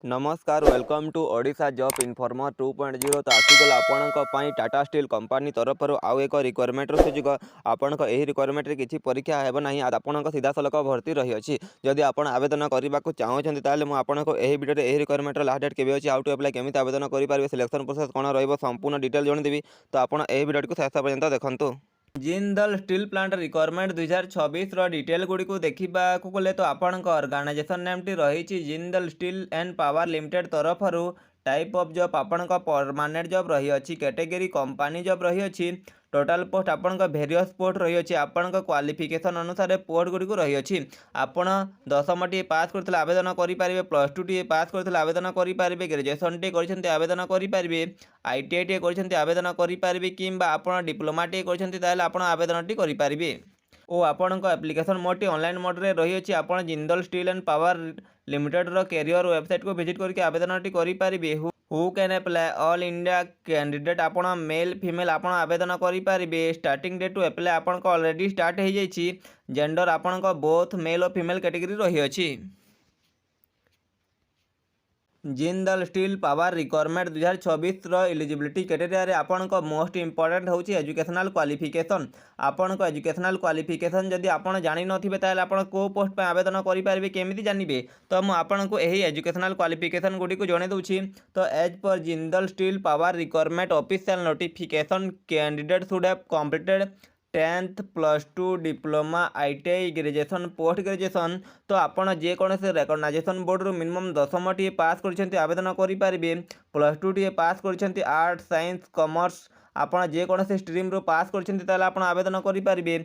नमस्कार welcome to Odisha job informer 2.0 तो आसीगला आपण टाटा स्टील कंपनी तरफ आउ एक रिक्वायरमेंट सुझुक आपण रिक्वायरमेंट किसी परीक्षा हेब ना आपण सीधा सलख भर्ती रही अच्छी जदि आप आवेदन करने को चाहते हैं मुझे आपको यही भिडियो यही रिक्वायरमेंट लास्ट डेट केवे अच्छी हाउ टू अप्लाई केमी आवेदन करेंगे सिलेक्शन प्रोसेस कौन रंपूर्ण डिटेल जनदेवी तो आपड़ यही भिडियो को शेष पर्यंत देखूँ। Jindal steel plant requirement 2026 detail Gudi को देखा गले तो आपण ऑर्गेनाइजेशन नेम टी रही Jindal steel and power limited तरफ टाइप ऑफ जॉब आपण परमानेंट जॉब रही अच्छी कैटेगरी कंपनी जॉब रही अच्छी टोटाल पोस्ट आपण भेरियस पोस्ट रही अच्छी आपण क्वालिफिकेशन अनुसार पोस्ट गुड़ी रही अच्छी आपण 10म टी पास करते आवेदन करेंगे +2 टी पास करते आवेदन करेंगे ग्रेजुएशन टी कर आवेदन करेंगे ITI टी कर आवेदन करेंगे कि आप डिप्लोमा टी कर आवेदन टी करेंगे और आपण एप्लिकेशन मोड ऑनलाइन मोड रे रही अच्छी आप Jindal steel and power limited रो कैरियर वेबसाइट को विजिट करके आवेदन टी करेंगे who can apply all India candidate आपण मेल फीमेल आप आवेदन करेंगे स्टार्टिंग डेट टू अप्लाई आपण ऑलरेडी स्टार्ट हो जाइए जेंडर आपण बोथ मेल और फीमेल कैटेगरी रही अच्छी Jindal steel power requirement 2026 eligibility criteria आपण मोस्ट इंपोर्टेंट होची एजुकेशनल क्वालिफिकेशन आपण एजुकेशनल क्वालिफिकेशन जदि आपण जानि नथिबे ताले आपण को पोस्ट पे आवेदन करि पारबे केमिति जानिबे तो मु आपण को एही एजुकेशनल क्वालिफिकेशन गुडी को जणे दउछि। तो as per Jindal steel power requirement official notification candidate should have completed 10th +2 diploma ITI graduation post graduation तो आपड़ जेकोसी रेकग्नाइजेशन बोर्ड रू मिनिमम 10म टी पास कर आवेदन करेंगे +2 टी पास कर आर्ट साइंस कॉमर्स आपड़ जेकोसी स्ट्रीम रू पास कर आवेदन करेंगे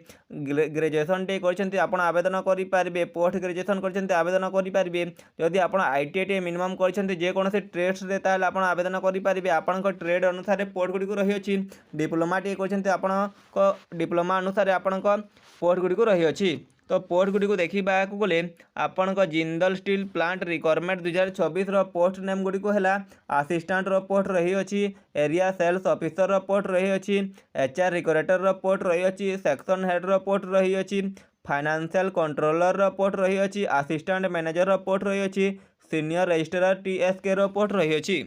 ग्रेजुएशन टे कर आवेदन करेंगे पोस्ट ग्रेजुएशन कर आवेदन करेंगे जदि आप ITI मिनिमम कर जेकोसी ट्रेड्स आप आवेदन करेंगे आपण ट्रेड अनुसार पोस्ट गुड़ी रही अच्छी डिप्लोमा टे कर डिप्लोमा अनुसार आपण पोस्ट गुड़ी रही अच्छी। तो पोस्ट गुड़ी को देखा गले आपण Jindal steel plant requirement 2026 post name Gudi को है असिस्टेंट पोस्ट रही अच्छी एरिया सेल्स ऑफिसर पोस्ट रही अच्छी HR रिक्रूटर पोस्ट रही अच्छी सेक्शन हेड पोस्ट रही अच्छी फाइनेंशियल कंट्रोलर पोस्ट रही अच्छी असिस्टेंट मैनेजर पोस्ट रही अच्छी सीनियर रजिस्ट्रार TSK पोस्ट रही अच्छी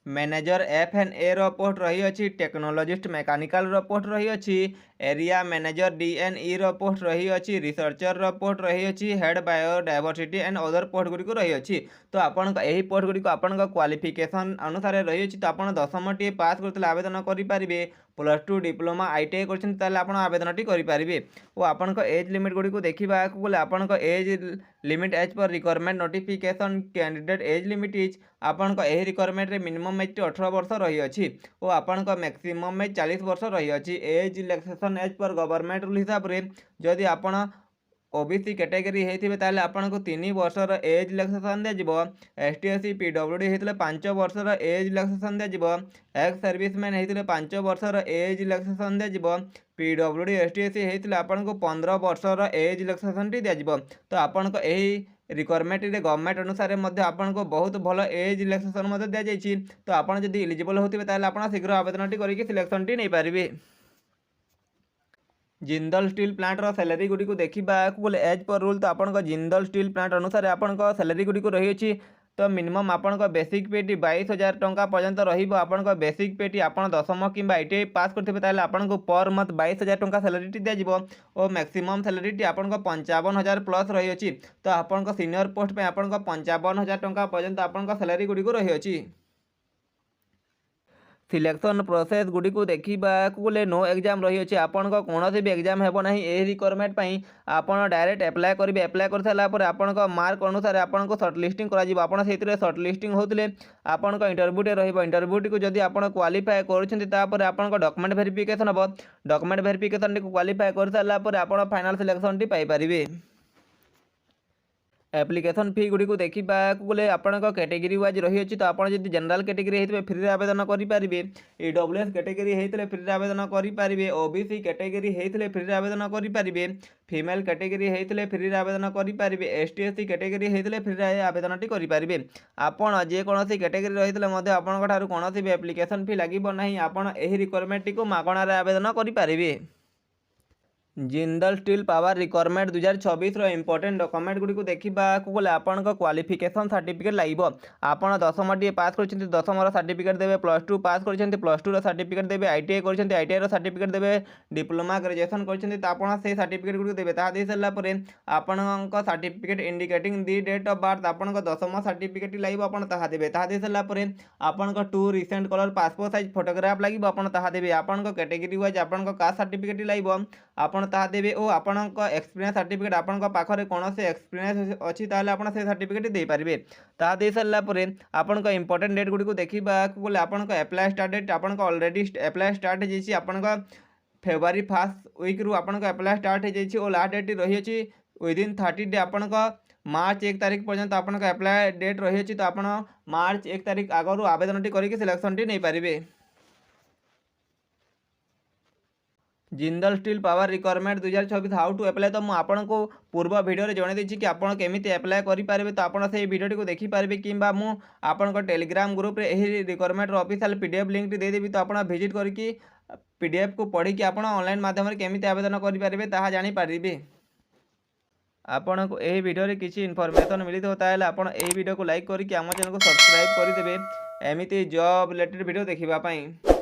मैनेजर FNA पोस्ट रही अच्छी टेक्नोलॉजिस्ट मैकेनिकल पोस्ट रही अच्छी एरिया मैनेजर DNE पोस्ट रही अच्छी रिसर्चर पोस्ट रही अच्छी head biodiversity and other post Gudi रही अच्छी। तो आपण यही पोस्ट गुड़ी आपण क्वालिफिकेशन अनुसार रही अच्छी तो आप 10म टी पास करते आवेदन करेंगे +2 डिप्लोमा ITI कर आवेदन टी करेंगे और आपण एज लिमिट गुड़ी को देखा गले आपण age limit as per requirement notification candidate age limit is आपण यही रिक्वायरमेंट रे मिनिमम एज 18 वर्ष रही अच्छी और आपण मैक्सिमम एज 40 वर्ष रही अच्छी age relaxation as per government rule हिसाब से जदि आपण OBC कैटेगरी होते हैं आपन को 3 वर्षर एज रिलैक्सेशन दिज्व ST SC PWD होते 5 वर्षर एज रिलैक्सेशन दिज्व एक्स सर्विसमैन होते 5 वर्षर एज रिलैक्सेशन दिज्व PWD ST SC होते आपन को 15 वर्षर एज रिलैक्सेशन टी दिज्व। तो आपन को यही रिक्वायरमेंट गवर्नमेंट अनुसार आपन को बहुत भल एज रिलैक्सेशन दी जाइए। तो आपन जब इलिजिबल होते हैं शीघ्र आवेदन टी करके सिलेक्शन टी नहीं पारे। Jindal steel plant salary Gudi को देखा गले एज पर रूल तो आप जिंदल स्टील प्लांट अनुसार आपण सैलरी गुड़ी रही अच्छी तो मिनिमम आपण बेसिक पेटी 22,000 टंका पर्यंत रहा बेसिक पेटी आप 10म कि ITI पास करते आपन को पर मंथ 22,000 टंका सैलरी दिज्व और मैक्सिमम सैलरी आप 55,000 प्लस रही अच्छी। तो आपण सीनियर पोस्ट पे आप 55,000 टंका पर्यंत आपण सैलरी गुड़ी रही अच्छी। सिलेक्शन प्रोसेस गुड़ी को देखा गले नो एग्जाम रही अच्छे आपण कौन भी एग्जाम हेब ना ये रिक्वायरमेंट आप डायरेक्ट अप्लाई करेंगे अप्लाई कर सारापर आपण मार्क अनुसार आपण सर्ट लिस्टिंग कर सर्ट लिस्टिंग होते आपण इंटरव्यूटे इंटरव्यू को जब आप क्वालिफाए कर डॉक्यूमेंट वेरिफिकेशन हम डॉक्यूमेंट वेरिफिकेशन क्वालिफाए कर सारापर आप फाइनल सिलेक्शन टी पाइपर। एप्लिकेशन फी गुड़ी को देखा गले आपण कैटेगरी वाइज रही अच्छी तो आपड़ जब जनरल कैटेगरी होते फ्री आवेदन करेंगे EWS कैटेगरी होते फ्री आवेदन करेंगे OBC कैटेगरी होते फ्री आवेदन करेंगे फीमेल कैटेगरी होते फ्री आवेदन करेंगे ST SC कैटेगरी होते फ्री आवेदन टी करेंगे आपड़ जेकोसी कैटेगरी रही आपंठ कौन भी एप्लिकेशन फी लगे ना आपड़ यही रिक्वायरमेंट टी मागणार आवेदन करेंगे। Jindal steel power recruitment 2024 important document Gudi देखा गले आपण क्वालिफिकेशन सर्टिफिकेट लगे आपड़ दशमटी पास कर दशम सर्टिफिकेट देवे +2 पास कर +2 सर्टिफिकेट देवे ITI कर ITI सर्टिफिकेट देवे डिप्लोमा ग्रेजुएशन कर से सर्टिफिकेट गुड़ी देवे ता दे सारापर आपण certificate indicating the date of birth आपण दशम सर्टिफिकेट लगे आपण ताहा देवे ता दे सारापर आपण 2 recent colour passport size photograph लगे आपण ताहा देवे आपण कैटेगरी वाइज आपण कास्ट सर्टिफिकेट लगे आपण ताहा देवे और आपण एक्सपीरियंस सर्टिफिकेट आपण पाखरे कौन से एक्सपीरियंस अच्छी ताले आपण से सर्टिफिकेट दे पारिबे ताहा दे सारा पर आपण इंपोर्टेंट डेट गुडी को देखिबा गले आपण एप्लाय स्टार्ट डेट आपण ऑलरेडी एप्लाय स्टार्ट हो जाइए आपण फेब्रुआरी 1 वीक रु आपण एप्लाय स्टार्ट हो जाइए और लास्ट डेट रही अछि विदिन 30 डे आपण मार्च 1 तारीख पर्यंत आपण एप्लाय डेट रही अछि तो आपण मार्च 1 तारीख आगरु आवेदन टी करके सिलेक्शन टी नहीं पारिबे। Jindal steel power recruitment 2024 how to apply तो मुझे आपको पूर्व वीडियो रे जणाई देछि कि आपण केमिति अप्लाई करेंगे तो आपण से वीडियो को देखिपारे कि मुझे टेलीग्राम ग्रुप रे एही रिक्वायरमेंट ऑफिशियल PDF लिंक टी देदेवी तो आप विजिट करके PDF को पढ़ी कि आप ऑनलाइन माध्यम केमिति आवेदन करेंगे ताहा जानी पारिबे। आपण को यही वीडियो रे किसी इनफॉरमेशन मिली तो ताले आपण एही वीडियो को लाइक करके आम चैनल को सब्सक्राइब करदेवे एमिति जॉब रिलेटेड वीडियो देखिबा पई।